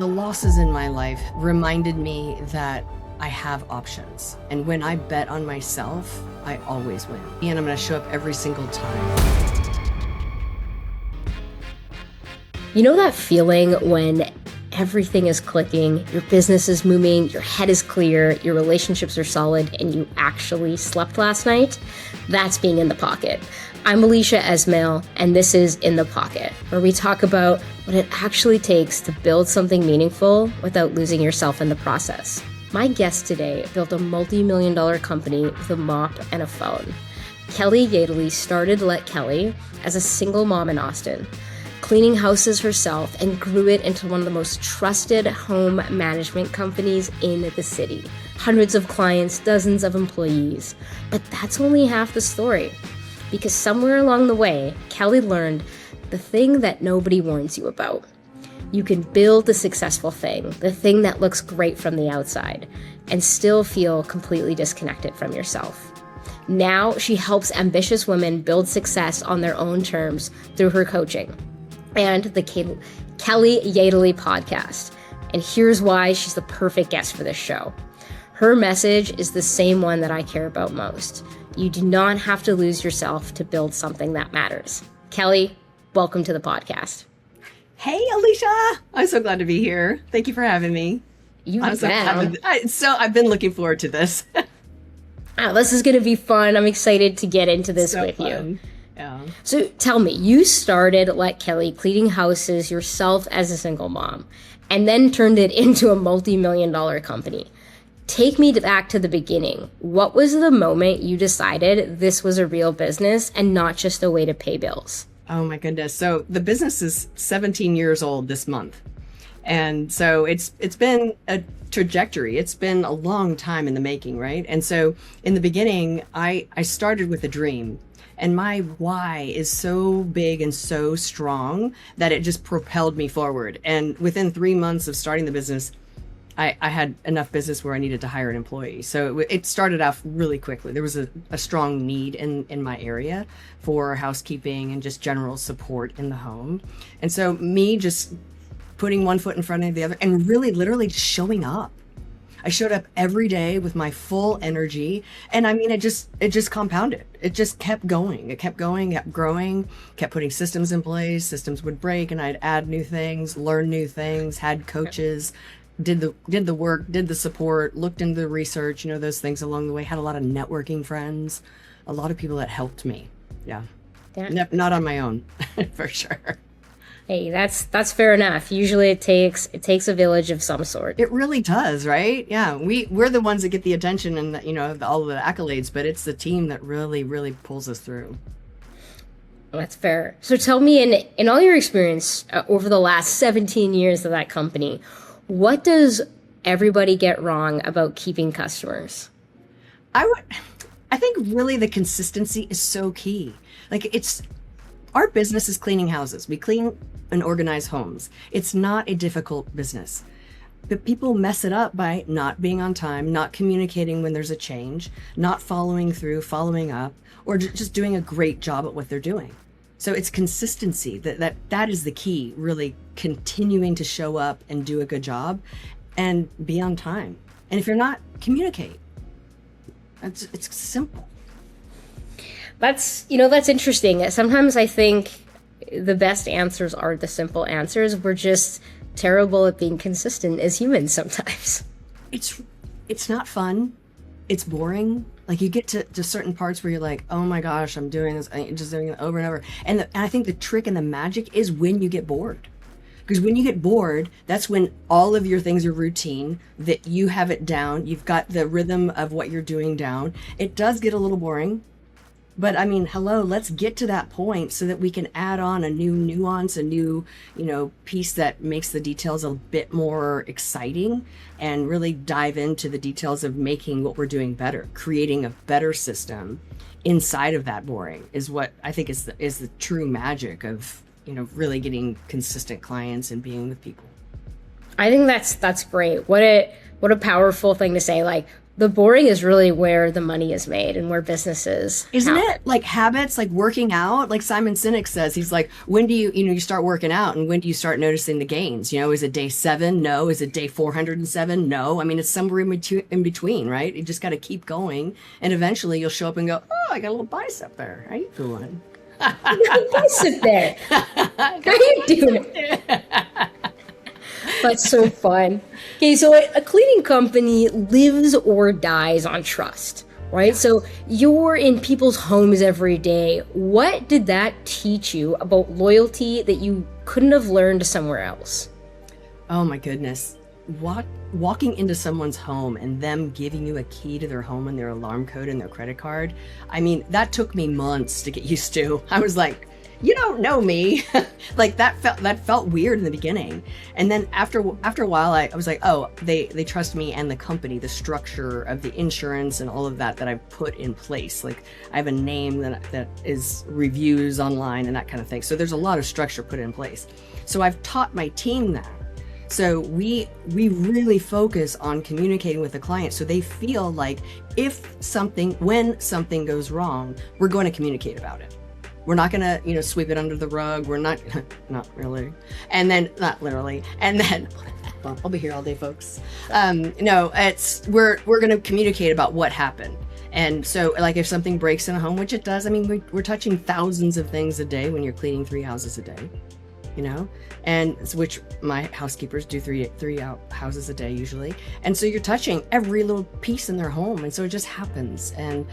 The losses in my life reminded me that I have options. And when I bet on myself, I always win. And I'm going to show up every single time. You know that feeling when everything is clicking, your business is moving, your head is clear, your relationships are solid, and you actually slept last night? That's being in the pocket. I'm Alisha Esmail, and this is In the Pocket, where we talk about what it actually takes to build something meaningful without losing yourself in the process. My guest today built a multi-million-dollar company with a mop and a phone. Kelly Jedele started Let Kelly as a single mom in Austin, cleaning houses herself, and grew it into one of the most trusted home management companies in the city. Hundreds of clients, dozens of employees. But that's only half the story. Because somewhere along the way, Kelly learned the thing that nobody warns you about. You can build the successful thing, the thing that looks great from the outside, and still feel completely disconnected from yourself. Now she helps ambitious women build success on their own terms through her coaching and the Kelly Jedele podcast. And here's why she's the perfect guest for this show. Her message is the same one that I care about most. You do not have to lose yourself to build something that matters. Kelly, welcome to the podcast. Hey, Alisha. I'm so glad to be here. Thank you for having me. I've been looking forward to this. This is going to be fun. I'm excited to get into this with you. Yeah. So tell me, you started Let Kelly cleaning houses yourself as a single mom, and then turned it into a multi-million-dollar company. Take me back to the beginning. What was the moment you decided this was a real business and not just a way to pay bills? Oh my goodness. So the business is 17 years old this month. And so it's been a trajectory. It's been a long time in the making, right? And so in the beginning, I started with a dream. And my why is so big and so strong that it just propelled me forward. And within 3 months of starting the business, I had enough business where I needed to hire an employee. So it started off really quickly. There was a strong need in my area for housekeeping and just general support in the home. And so me just putting one foot in front of the other and really literally just showing up. I showed up every day with my full energy. And I mean, it just compounded. It just kept going. It kept going, kept growing, kept putting systems in place. Systems would break and I'd add new things, learn new things, had coaches, did the work, did the support, looked into the research, those things along the way. Had a lot of networking friends, a lot of people that helped me. Yeah. Not on my own, for sure. Hey, that's fair enough. Usually it takes a village of some sort. It really does, right? Yeah. We're the ones that get the attention and all of the accolades, but it's the team that really, really pulls us through. That's fair. So tell me, in all your experience over the last 17 years of that company, what does everybody get wrong about keeping customers? I think really the consistency is so key. Our business is cleaning houses. We clean and organize homes. It's not a difficult business. But people mess it up by not being on time, not communicating when there's a change, not following through, following up, or just doing a great job at what they're doing. So it's consistency. That is the key, really continuing to show up and do a good job and be on time. And if you're not, communicate. It's simple. That's interesting. Sometimes I think the best answers are the simple answers. We're just terrible at being consistent as humans sometimes. It's not fun. It's boring. You get to certain parts where you're like, oh my gosh, I'm doing this. I'm just doing it over and over. And I think the trick and the magic is when you get bored. Because when you get bored, that's when all of your things are routine, that you have it down. You've got the rhythm of what you're doing down. It does get a little boring. But I mean, hello, let's get to that point so that we can add on a new nuance, a new, piece that makes the details a bit more exciting and really dive into the details of making what we're doing better, creating a better system inside of that boring is what I think is the true magic of, really getting consistent clients and being with people. I think that's great. What a powerful thing to say. The boring is really where the money is made and where businesses Isn't happen. it? Like habits, like working out, like Simon Sinek says, he's like, when do you start working out and when do you start noticing the gains? Is it day 7? No. Is it day 407? No. I mean, it's somewhere in between, right? You just got to keep going. And eventually you'll show up and go, oh, I got a little bicep there. How you doing? Sit there. How you doing? That's so fun. Okay, so a cleaning company lives or dies on trust, right? Yeah. So you're in people's homes every day. What did that teach you about loyalty that you couldn't have learned somewhere else? Oh my goodness. Walking into someone's home and them giving you a key to their home and their alarm code and their credit card. I mean, that took me months to get used to. I was like, you don't know me. Like that felt weird in the beginning. And then after a while, I was like, oh, they trust me and the company, the structure of the insurance and all of that I've put in place. Like I have a name that is reviews online and that kind of thing. So there's a lot of structure put in place. So I've taught my team that. So we really focus on communicating with the client so they feel like when something goes wrong, we're going to communicate about it. We're not going to, sweep it under the rug. We're not really. And then, not literally. And then, I'll be here all day, folks. No, we're going to communicate about what happened. And so, like, if something breaks in a home, which it does, I mean, we're touching thousands of things a day when you're cleaning 3 houses a day, and which my housekeepers do three houses a day usually. And so you're touching every little piece in their home. And so it just happens. And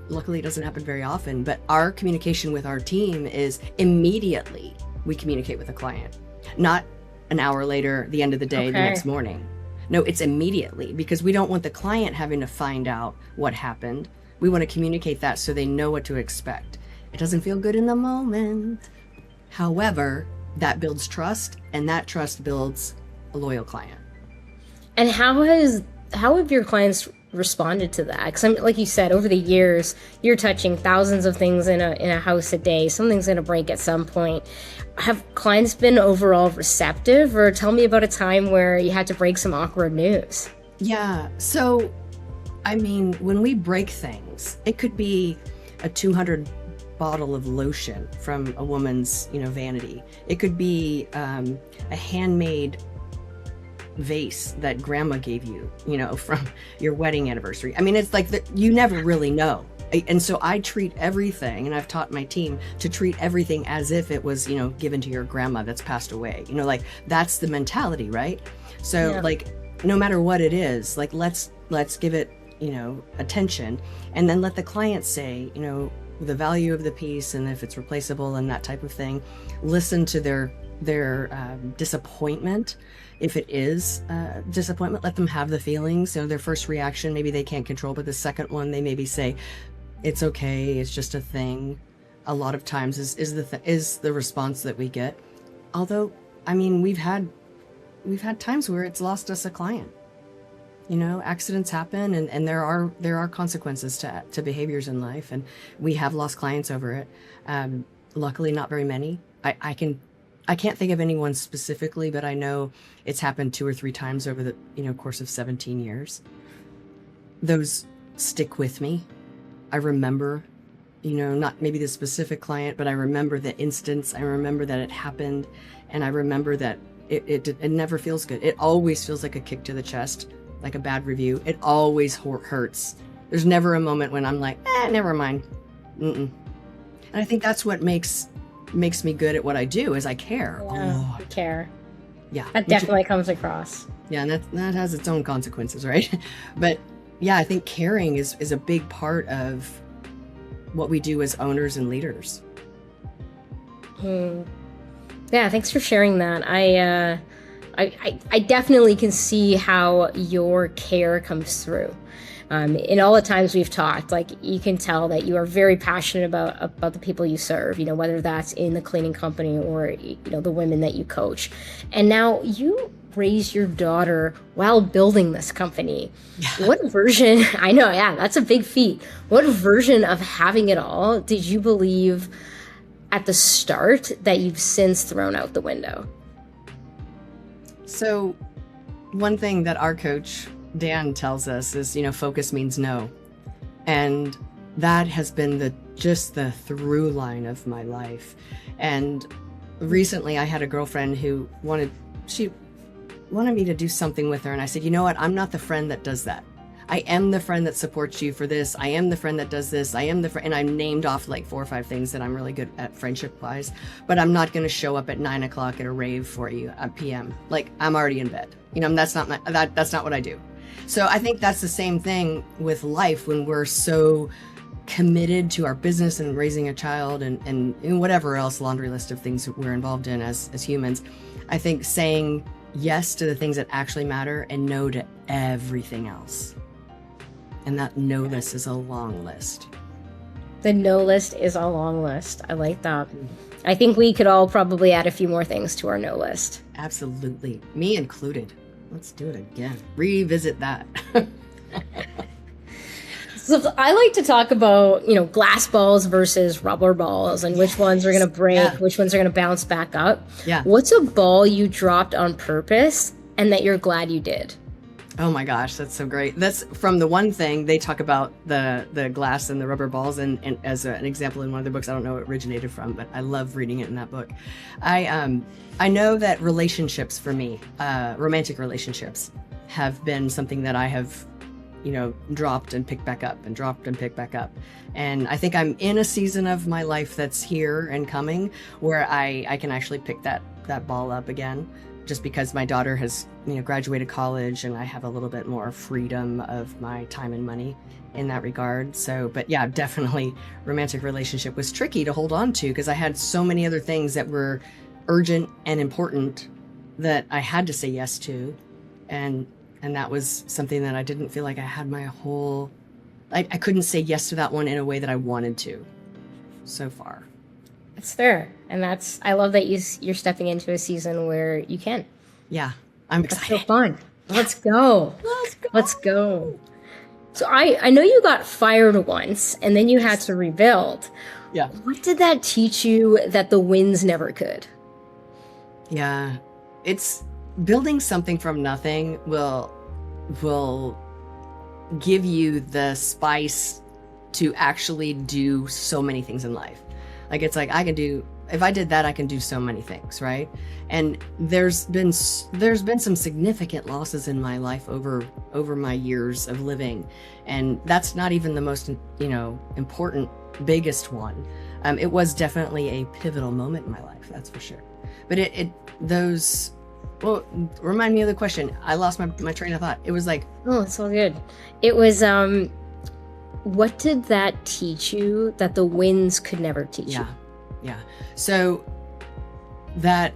luckily it doesn't happen very often, but our communication with our team is immediately we communicate with the client, not an hour later, the end of the day, the next morning. No, it's immediately because we don't want the client having to find out what happened. We want to communicate that so they know what to expect. It doesn't feel good in the moment. However, that builds trust, and that trust builds a loyal client. And how have your clients responded to that? Because like you said, over the years, you're touching thousands of things in a house a day. Something's going to break at some point. Have clients been overall receptive, or tell me about a time where you had to break some awkward news? Yeah. So, I mean, when we break things, it could be a 200 bottle of lotion from a woman's, vanity. It could be a handmade vase that grandma gave you, from your wedding anniversary. I mean, it's like you never really know. And so I treat everything, and I've taught my team to treat everything as if it was, given to your grandma that's passed away. Like that's the mentality, right? So like, no matter what it is, like let's give it, attention, and then let the client say, the value of the piece and if it's replaceable and that type of thing. Listen to their disappointment. If it is disappointment, let them have the feelings. Their first reaction maybe they can't control, but the second one they maybe say, "It's okay. It's just a thing." A lot of times is the response that we get. Although, I mean, we've had times where it's lost us a client. Accidents happen, and there are consequences to behaviors in life, and we have lost clients over it. Luckily, not very many. I can't think of anyone specifically, but I know it's happened 2 or 3 times over the course of 17 years. Those stick with me. I remember, not maybe the specific client, but I remember the instance. I remember that it happened, and I remember that it never feels good. It always feels like a kick to the chest. Like a bad review. It always hurts. There's never a moment when I'm like, never mind. And I think that's what makes me good at what I do is I care. Yeah, you care. Yeah. That definitely comes across. Yeah, and that has its own consequences, right? But yeah, I think caring is a big part of what we do as owners and leaders. Yeah, thanks for sharing that. I definitely can see how your care comes through. In all the times we've talked, like you can tell that you are very passionate about the people you serve, whether that's in the cleaning company or, the women that you coach. And now you raise your daughter while building this company. Yeah. What version, I know, yeah, that's a big feat. What version of having it all did you believe at the start that you've since thrown out the window? So one thing that our coach Dan tells us is, focus means no. And that has been just the through line of my life. And recently I had a girlfriend who wanted me to do something with her. And I said, you know what? I'm not the friend that does that. I am the friend that supports you for this. I am the friend that does this. I am the friend. And I named off like 4 or 5 things that I'm really good at friendship wise, but I'm not going to show up at 9 o'clock at a rave for you at PM. Like, I'm already in bed. That's not that's not what I do. So I think that's the same thing with life when we're so committed to our business and raising a child and whatever else laundry list of things that we're involved in as humans. I think saying yes to the things that actually matter and no to everything else. And that no list is a long list. The no list is a long list. I like that. I think we could all probably add a few more things to our no list. Absolutely. Me included. Let's do it again. Revisit that. So I like to talk about, glass balls versus rubber balls and which ones are going to break, which ones are going to bounce back up. Yeah. What's a ball you dropped on purpose and that you're glad you did? Oh my gosh, that's so great. That's from the one thing they talk about the glass and the rubber balls and as an example in one of the books. I don't know where it originated from, but I love reading it in that book. I know that relationships for me, romantic relationships, have been something that I have, dropped and picked back up and dropped and picked back up. And I think I'm in a season of my life that's here and coming where I can actually pick that ball up again. Just because my daughter has, graduated college and I have a little bit more freedom of my time and money in that regard. So, but yeah, definitely romantic relationship was tricky to hold on to because I had so many other things that were urgent and important that I had to say yes to. And that was something that I didn't feel like I had I couldn't say yes to that one in a way that I wanted to so far. It's fair. And I love that you're stepping into a season where you can. Yeah, I'm excited. That's so fun. Let's go. Let's go. So I know you got fired once and then you had to rebuild. Yeah. What did that teach you that the wins never could? Yeah, it's building something from nothing will give you the spice to actually do so many things in life. Like, it's like if I did that, I can do so many things, right? And there's been some significant losses in my life over my years of living. And that's not even the most, important, biggest one. It was definitely a pivotal moment in my life, that's for sure. But remind me of the question. I lost my train of thought. It was like... Oh, it's all good. It was, what did that teach you that the wins could never teach you? Yeah. So that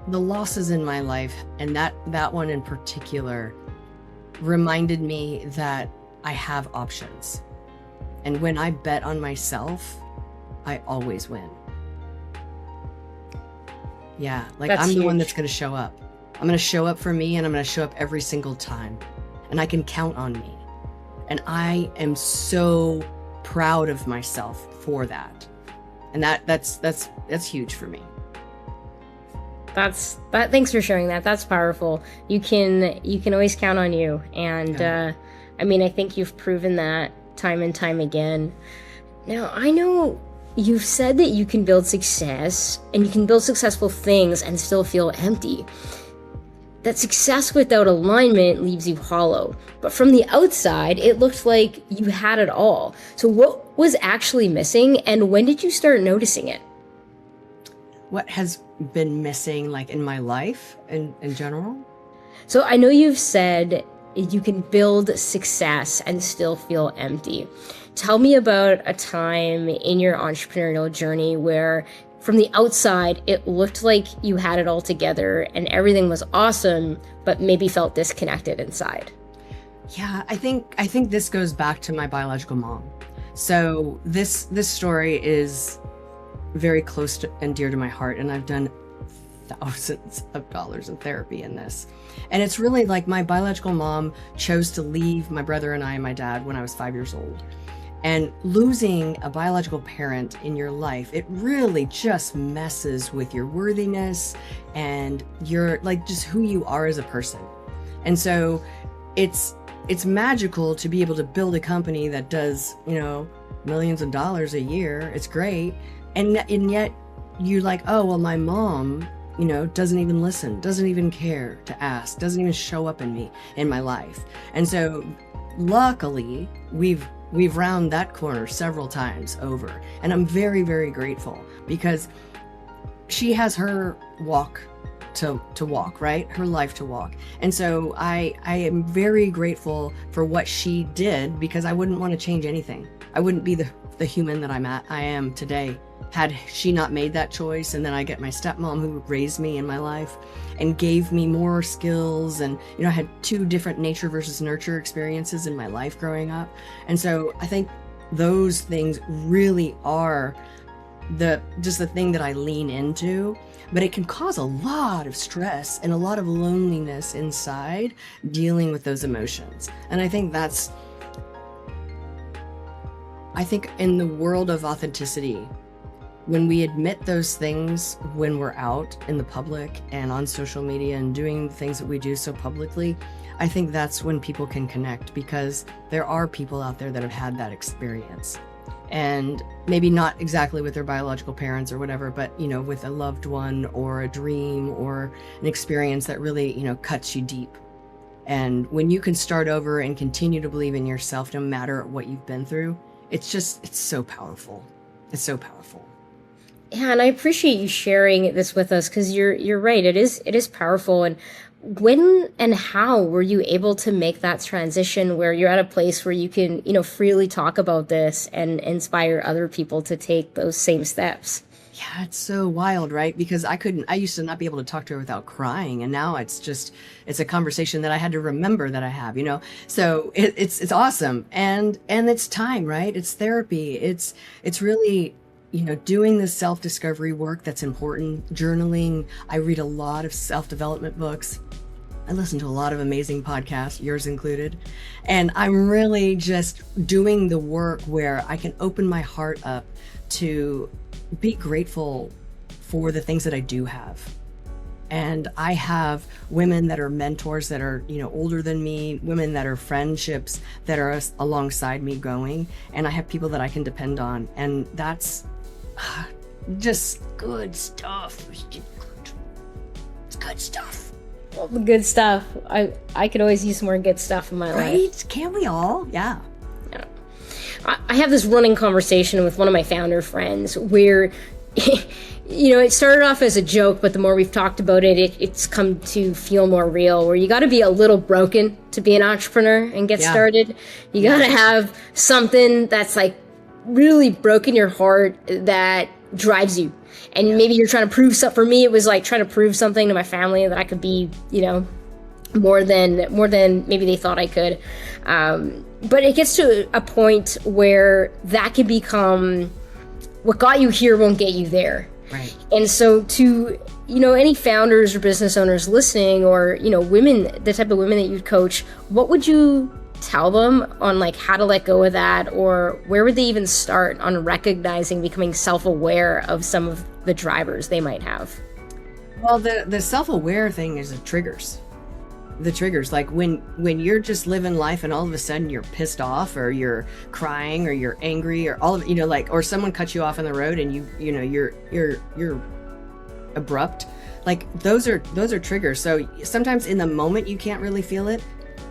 the losses in my life and that one in particular reminded me that I have options. And when I bet on myself, I always win. Yeah, like That's I'm huge. the one that's going to show up. I'm going to show up for me and I'm going to show up every single time. And I can count on me. And I am so proud of myself for that. And that's huge for me. Thanks for sharing that. That's powerful. You can always count on you. And I think you've proven that time and time again. Now, I know you've said that you can build success and you can build successful things and still feel empty. That success without alignment leaves you hollow. But from the outside, it looked like you had it all. So what was actually missing, and when did you start noticing it? What has been missing, like, in my life in general? So I know you've said you can build success and still feel empty. Tell me about a time in your entrepreneurial journey where from the outside, it looked like you had it all together and everything was awesome, but maybe felt disconnected inside. Yeah, I think this goes back to my biological mom. So this story is very close to and dear to my heart, and I've done thousands of dollars in therapy in this. And it's really like my biological mom chose to leave my brother and I and my dad when I was 5 years old. And losing a biological parent in your life, it really just messes with your worthiness and your, like, just who you are as a person. And so it's magical to be able to build a company that does, millions of dollars a year. It's great. And yet you're like, oh, well, my mom, doesn't even listen, doesn't even care to ask, doesn't even show up in my life. And so luckily we've rounded that corner several times over. And I'm very, very grateful because she has her walk to walk, right? Her life to walk. And so I am very grateful for what she did, because I wouldn't want to change anything. I wouldn't be the human that I am today had she not made that choice. And then I get my stepmom who raised me in my life and gave me more skills. And, I had 2 different nature versus nurture experiences in my life growing up. And so I think those things really are the thing that I lean into. But it can cause a lot of stress and a lot of loneliness inside dealing with those emotions. And I think in the world of authenticity, when we admit those things, when we're out in the public and on social media and doing the things that we do so publicly, I think that's when people can connect, because there are people out there that have had that experience. And maybe not exactly with their biological parents or whatever, but, with a loved one or a dream or an experience that really, cuts you deep. And when you can start over and continue to believe in yourself, no matter what you've been through, it's so powerful. It's so powerful. Yeah, and I appreciate you sharing this with us, because you're right. It is powerful. And when and how were you able to make that transition where you're at a place where you can, freely talk about this and inspire other people to take those same steps? Yeah, it's so wild, right? Because I used to not be able to talk to her without crying. And now it's a conversation that I had to remember that I have, So it's awesome. And it's time, right? It's therapy. It's really, doing the self-discovery work that's important. Journaling. I read a lot of self-development books. I listen to a lot of amazing podcasts, yours included. And I'm really just doing the work where I can open my heart up to be grateful for the things that I do have. And I have women that are mentors that are, older than me, women that are friendships that are alongside me going. And I have people that I can depend on. And that's just good stuff. It's good stuff. Well, the good stuff. I could always use some more good stuff in my life. Right? Can't we all? Yeah. I have this running conversation with one of my founder friends where, it started off as a joke, but the more we've talked about it, it's come to feel more real, where you got to be a little broken to be an entrepreneur and get started. You got to have something that's like really broken your heart that drives you. And maybe you're trying to prove something. For me, it was like trying to prove something to my family that I could be, more than maybe they thought I could. But it gets to a point where that can become what got you here won't get you there. Right. And so to, any founders or business owners listening, or, women, the type of women that you'd coach, what would you tell them on like how to let go of that, or where would they even start on recognizing, becoming self-aware of some of the drivers they might have? Well, the self-aware thing is the triggers, like when you're just living life and all of a sudden you're pissed off, or you're crying, or you're angry, or all of or someone cuts you off on the road and you're abrupt. Like those are triggers. So sometimes in the moment you can't really feel it.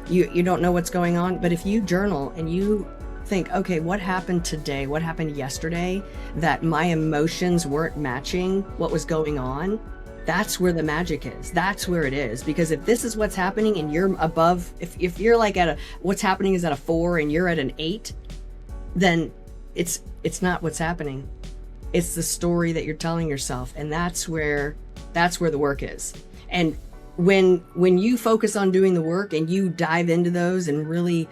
You don't know what's going on, but if you journal and you think, okay, what happened today? What happened yesterday that my emotions weren't matching what was going on? That's where the magic is. That's where it is. Because if this is what's happening and you're above, if you're like what's happening is at a 4 and you're at an 8, then it's not what's happening. It's the story that you're telling yourself. And that's where the work is. And when you focus on doing the work and you dive into those and really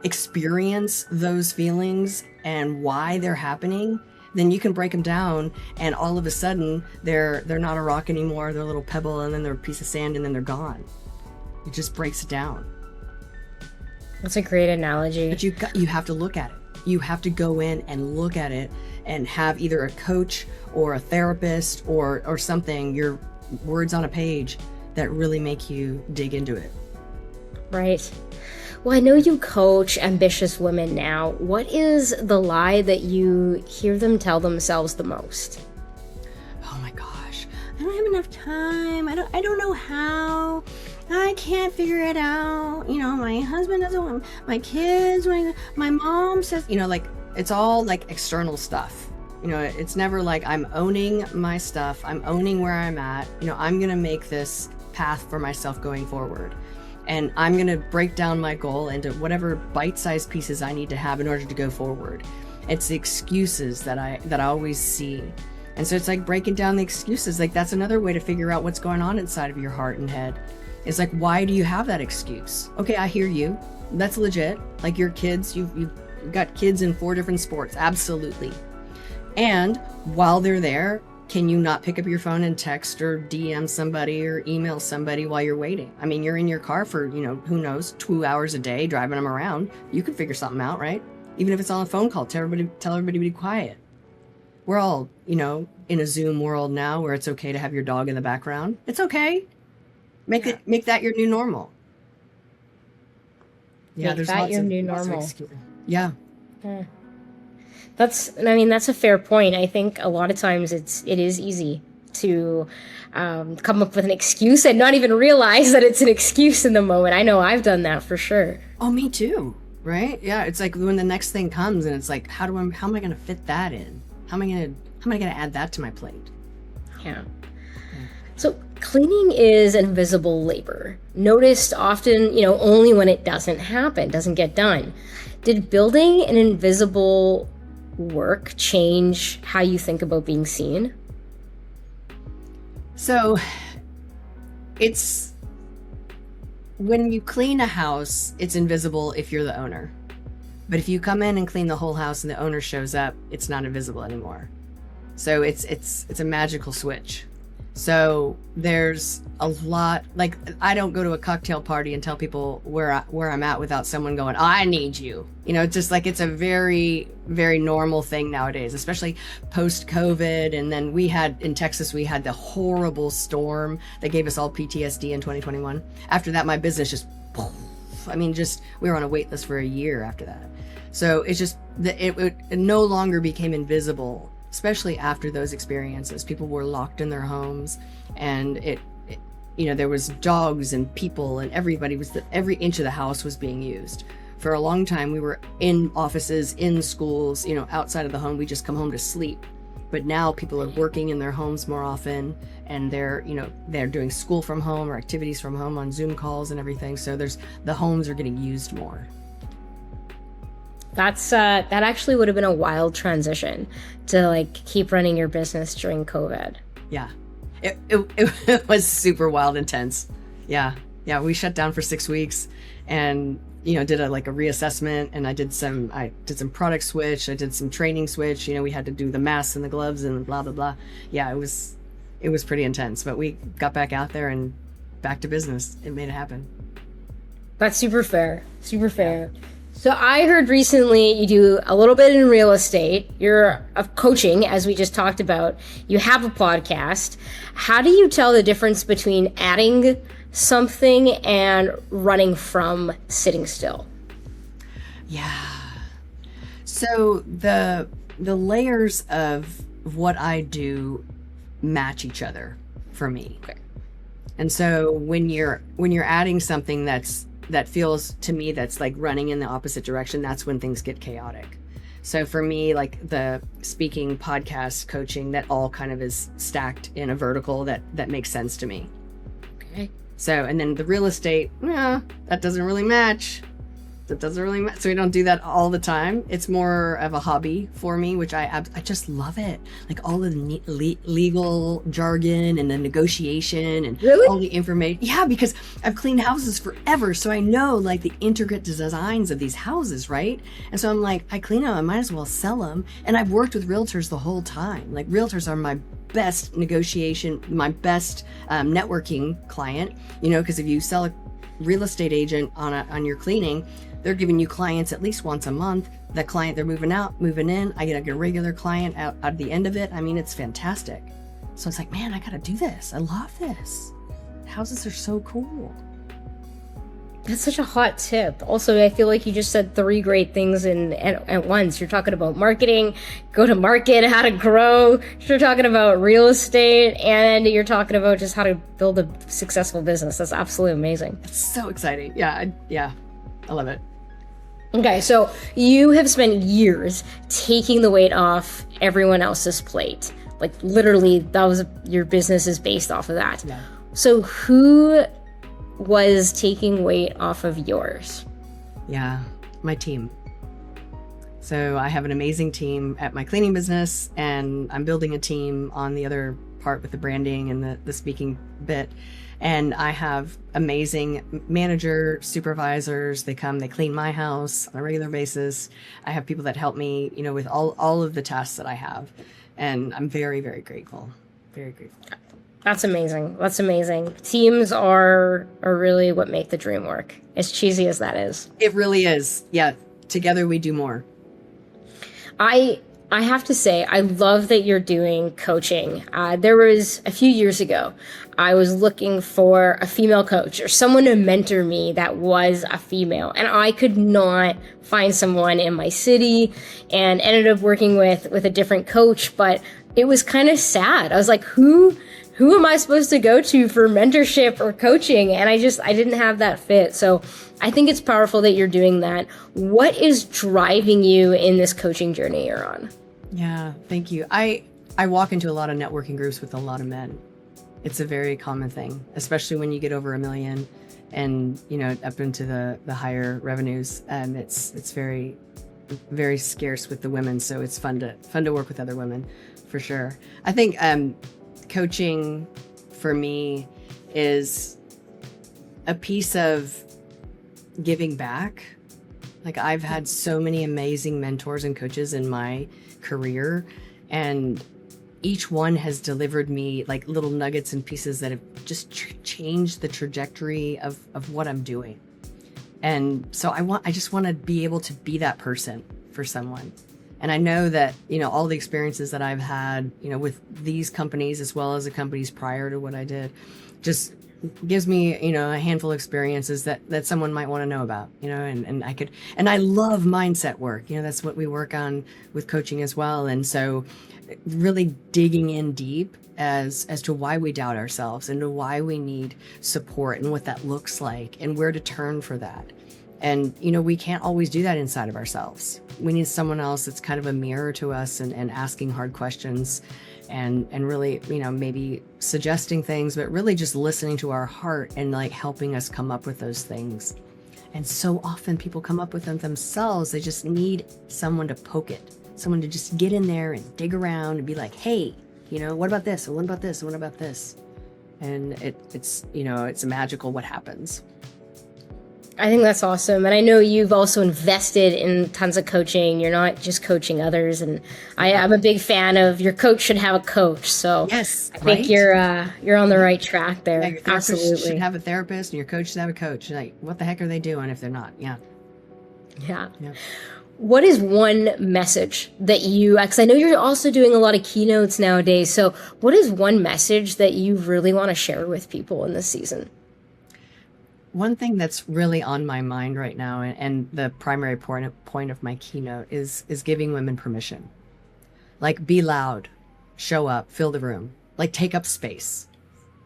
experience those feelings and why they're happening, then you can break them down, and all of a sudden they're not a rock anymore. They're a little pebble, and then they're a piece of sand, and then they're gone. It just breaks it down. That's a great analogy. But you have to look at it. You have to go in and look at it and have either a coach or a therapist or something, your words on a page, that really make you dig into it. Right. Well, I know you coach ambitious women now. What is the lie that you hear them tell themselves the most? Oh my gosh, I don't have enough time. I don't know how. I can't figure it out. My husband doesn't want my kids. My mom says, like it's all like external stuff. It's never like I'm owning my stuff. I'm owning where I'm at. I'm going to make this path for myself going forward. And I'm going to break down my goal into whatever bite-sized pieces I need to have in order to go forward. It's the excuses that I always see. And so it's like breaking down the excuses. Like that's another way to figure out what's going on inside of your heart and head. It's like, why do you have that excuse? Okay, I hear you. That's legit. Like your kids, you've got kids in 4 different sports. Absolutely. And while they're there, can you not pick up your phone and text or DM somebody or email somebody while you're waiting? I mean, you're in your car for, who knows, 2 hours a day driving them around. You could figure something out, right? Even if it's on a phone call, tell everybody to be quiet. We're all, in a Zoom world now where it's okay to have your dog in the background. It's okay. Make that your new normal. Yeah, there's that your new normal. Yeah. That's a fair point. I think a lot of times it is easy to come up with an excuse and not even realize that it's an excuse in the moment. I know I've done that for sure. Oh, me too. Right? Yeah. It's like when the next thing comes and it's like, how am I going to fit that in? How am I going to add that to my plate? Yeah. So cleaning is invisible labor, noticed often, only when it doesn't happen, doesn't get done. Did building an invisible work change how you think about being seen? So it's when you clean a house, it's invisible if you're the owner. But if you come in and clean the whole house and the owner shows up, it's not invisible anymore. So it's a magical switch. So there's a lot, like I don't go to a cocktail party and tell people where I'm at without someone going, oh, I need you. Just like it's a very, very normal thing nowadays, especially post-COVID. And then in Texas, we had the horrible storm that gave us all PTSD in 2021. After that, my business just, we were on a wait list for a year after that. So it's just, it no longer became invisible. Especially after those experiences, people were locked in their homes, and there was dogs and people, and every inch of the house was being used. For a long time, we were in offices, in schools, outside of the home. We just come home to sleep. But now people are working in their homes more often, and they're doing school from home or activities from home on Zoom calls and everything. So the homes are getting used more. That actually would have been a wild transition to keep running your business during COVID. Yeah, it was super wild, intense. Yeah. We shut down for 6 weeks, and did a reassessment, and I did some product switch. I did some training switch. We had to do the masks and the gloves and blah blah blah. Yeah, it was pretty intense, but we got back out there and back to business. It made it happen. That's super fair. Super fair. Yeah. So I heard recently you do a little bit in real estate. You're coaching, as we just talked about. You have a podcast. How do you tell the difference between adding something and running from sitting still? Yeah. So the layers of what I do match each other for me. Okay. And so when you're adding something that feels to me that's like running in the opposite direction, that's when things get chaotic. So for me, like the speaking, podcast, coaching, that all kind of is stacked in a vertical that makes sense to me. Okay. So, and then the real estate, that doesn't really match. So we don't do that all the time. It's more of a hobby for me, which I just love it. Like all the legal jargon and the negotiation and all the information. Yeah, because I've cleaned houses forever, so I know like the intricate designs of these houses, right? And so I'm like, I clean them, I might as well sell them. And I've worked with realtors the whole time. Like realtors are my best negotiation, my best networking client. Because if you sell a real estate agent on your cleaning, they're giving you clients at least once a month. That client, they're moving out, moving in. I get a regular client out at the end of it. I mean, it's fantastic. So it's like, man, I got to do this. I love this. houses are so cool. That's such a hot tip. Also, I feel like you just said 3 great things at once. You're talking about marketing, go to market, how to grow. You're talking about real estate, and you're talking about just how to build a successful business. That's absolutely amazing. It's so exciting. Yeah, I love it. Okay, so you have spent years taking the weight off everyone else's plate. Like literally, that was your business is based off of that. Yeah. So who was taking weight off of yours? Yeah, my team. So I have an amazing team at my cleaning business, and I'm building a team on the other part with the branding and the speaking bit. And I have amazing manager supervisors. They come, they clean my house on a regular basis. I have people that help me, with all of the tasks that I have. And I'm very, very grateful. Very grateful. That's amazing. That's amazing. Teams are really what make the dream work, as cheesy as that is. It really is. Yeah. Together we do more. I have to say, I love that you're doing coaching. There was a few years ago, I was looking for a female coach or someone to mentor me that was a female, and I could not find someone in my city, and ended up working with a different coach. But it was kind of sad. I was like, who am I supposed to go to for mentorship or coaching? And I didn't have that fit. So I think it's powerful that you're doing that. What is driving you in this coaching journey you're on? Yeah, thank you. I walk into a lot of networking groups with a lot of men. It's a very common thing, especially when you get over 1 million and, up into the higher revenues. It's very, very scarce with the women. So it's fun to work with other women for sure. I think, coaching for me is a piece of giving back. Like I've had so many amazing mentors and coaches in my career, and each one has delivered me like little nuggets and pieces that have just changed the trajectory of what I'm doing. And so I just want to be able to be that person for someone. And I know that, all the experiences that I've had, with these companies as well as the companies prior to what I did, just gives me, a handful of experiences that someone might want to know about, and I love mindset work. That's what we work on with coaching as well. And so really digging in deep as to why we doubt ourselves and to why we need support and what that looks like and where to turn for that. And, we can't always do that inside of ourselves. We need someone else that's kind of a mirror to us and asking hard questions and really, maybe suggesting things, but really just listening to our heart and like helping us come up with those things. And so often people come up with them themselves. They just need someone to poke it, someone to just get in there and dig around and be like, hey, what about this? Or what about this? Or what about this? And it's magical what happens. I think that's awesome. And I know you've also invested in tons of coaching. You're not just coaching others. And I'm a big fan of your coach should have a coach. So yes, I think you're on the right track there. Yeah, your therapist Absolutely. should have a therapist and your coach should have a coach. Like, what the heck are they doing if they're not? Yeah. What is one message that because I know you're also doing a lot of keynotes nowadays. So what is one message that you really want to share with people in this season? One thing that's really on my mind right now, and the primary point of my keynote is giving women permission. Like, be loud, show up, fill the room, like take up space,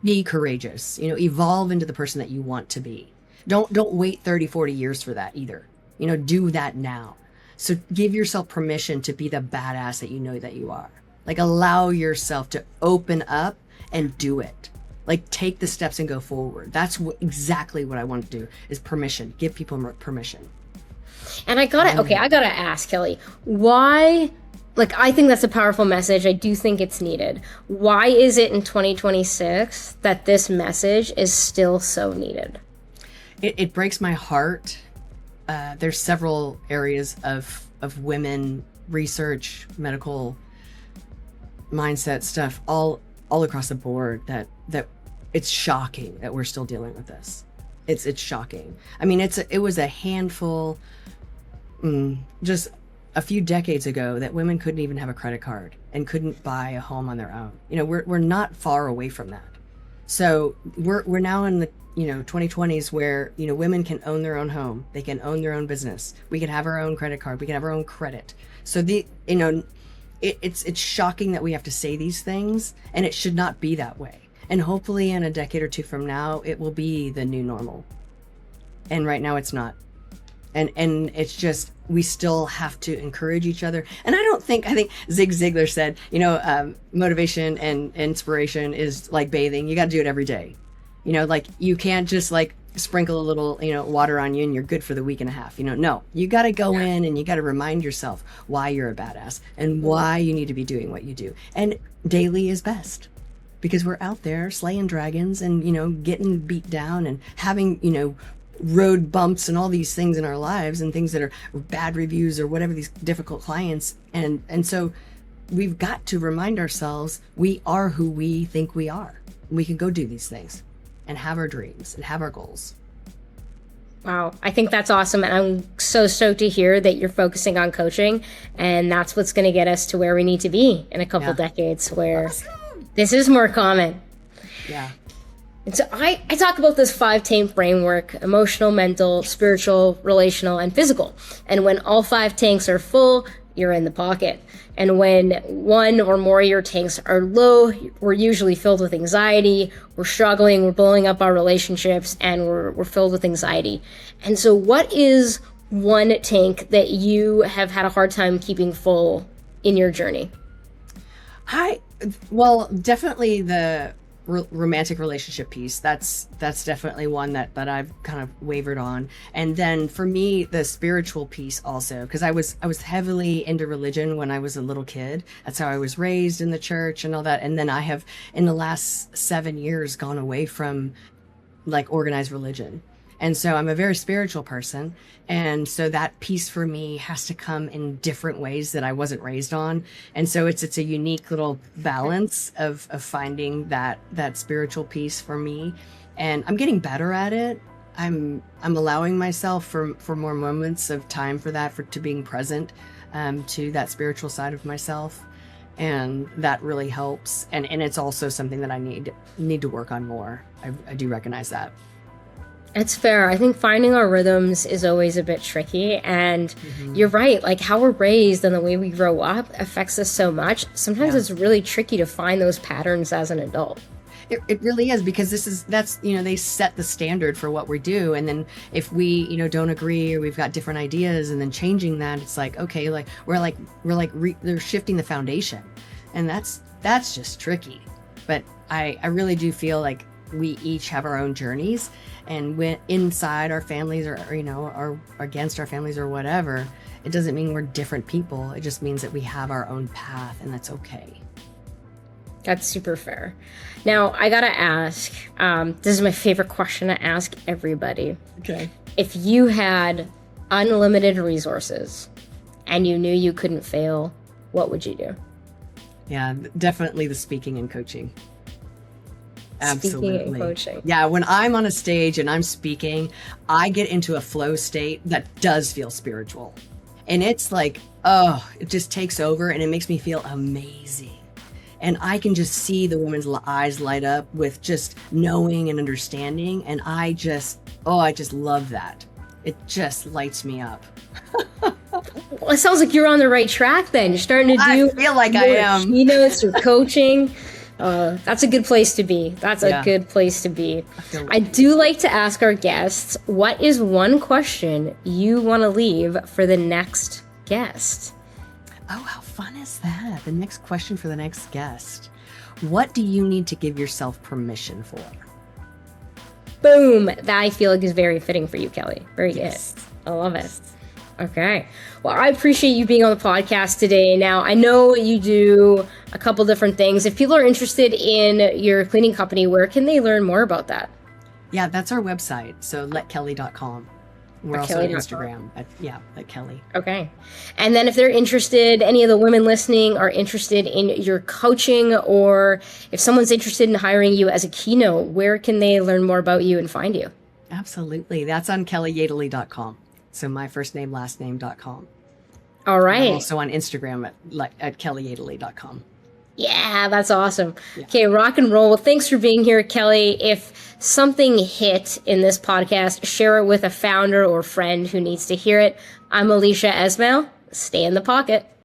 be courageous, evolve into the person that you want to be. Don't wait 30, 40 years for that either. Do that now. So give yourself permission to be the badass that you know that you are. Like, allow yourself to open up and do it. Like, take the steps and go forward. That's exactly what I want to do, is permission. Give people permission. And I gotta ask, Kelly, why, I think that's a powerful message. I do think it's needed. Why is it in 2026 that this message is still so needed? It breaks my heart. There's several areas of women research, medical mindset stuff, all across the board that it's shocking that we're still dealing with this. It's shocking. I mean, it was a handful, just a few decades ago, that women couldn't even have a credit card and couldn't buy a home on their own. We're not far away from that. So we're now in the 2020s where women can own their own home, they can own their own business, we can have our own credit card, we can have our own credit. So it's shocking that we have to say these things, and it should not be that way. And hopefully in a decade or two from now, it will be the new normal. And right now it's not. And it's just, we still have to encourage each other. And I think Zig Ziglar said, motivation and inspiration is like bathing. You got to do it every day. Like you can't just like sprinkle a little, water on you and you're good for the week and a half. No, you got to go in and you got to remind yourself why you're a badass and why you need to be doing what you do. And daily is best, because we're out there slaying dragons and, getting beat down and having, road bumps and all these things in our lives, and things that are bad reviews or whatever, these difficult clients. And so we've got to remind ourselves we are who we think we are. We can go do these things and have our dreams and have our goals. Wow, I think that's awesome. And I'm so stoked to hear that you're focusing on coaching, and that's what's going to get us to where we need to be in a couple decades, where this is more common. Yeah. And so I talk about this 5 tank framework: emotional, mental, spiritual, relational, and physical. And when all 5 tanks are full, you're in the pocket. And when one or more of your tanks are low, we're usually filled with anxiety, we're struggling, we're blowing up our relationships, and we're filled with anxiety. And so what is one tank that you have had a hard time keeping full in your journey? Well, definitely the romantic relationship piece. That's definitely one that I've kind of wavered on. And then for me, the spiritual piece also, because I was heavily into religion when I was a little kid. That's how I was raised, in the church and all that. And then I have, in the last 7 years, gone away from like organized religion. And so I'm a very spiritual person. And so that piece for me has to come in different ways that I wasn't raised on. And so it's a unique little balance of finding that spiritual piece for me. And I'm getting better at it. I'm allowing myself for more moments of time for that, to being present to that spiritual side of myself. And that really helps. And it's also something that I need to work on more. I do recognize that. It's fair. I think finding our rhythms is always a bit tricky. And you're right. Like how we're raised and the way we grow up affects us so much. Sometimes it's really tricky to find those patterns as an adult. It really is, because that's they set the standard for what we do. And then if we, don't agree, or we've got different ideas, and then changing that, it's like, okay, like they're shifting the foundation, and that's just tricky. But I really do feel like we each have our own journeys, and when inside our families or against our families or whatever, it doesn't mean we're different people. It just means that we have our own path, and that's okay. That's super fair. Now, I gotta ask, this is my favorite question to ask everybody. Okay. If you had unlimited resources and you knew you couldn't fail, what would you do? Yeah, definitely the speaking and coaching. Absolutely. Speaking and coaching. Yeah, when I'm on a stage and I'm speaking, I get into a flow state that does feel spiritual. And it's like, it just takes over, and it makes me feel amazing. And I can just see the woman's eyes light up with just knowing and understanding. And I just love that. It just lights me up. Well, it sounds like you're on the right track then. You're starting to do I feel like I am. Keynotes or coaching. That's a good place to be. That's a good place to be. I do like to ask our guests, what is one question you want to leave for the next guest? Oh, how fun is that? The next question for the next guest. What do you need to give yourself permission for? Boom. That I feel like is very fitting for you, Kelly. Very good. I love it. Okay. Well, I appreciate you being on the podcast today. Now, I know you do a couple different things. If people are interested in your cleaning company, where can they learn more about that? Yeah, that's our website. So letkelly.com. We're also on Instagram at Kelly. Okay. And then if they're interested, any of the women listening are interested in your coaching, or if someone's interested in hiring you as a keynote, where can they learn more about you and find you? Absolutely. That's on kellyjedele.com. So my first name, last name.com. All right. I'm also on Instagram at kellyjedele.com. Yeah, that's awesome. Yeah. Okay, rock and roll. Well, thanks for being here, Kelly. If something hit in this podcast, share it with a founder or friend who needs to hear it. I'm Alisha Esmail. Stay in the pocket.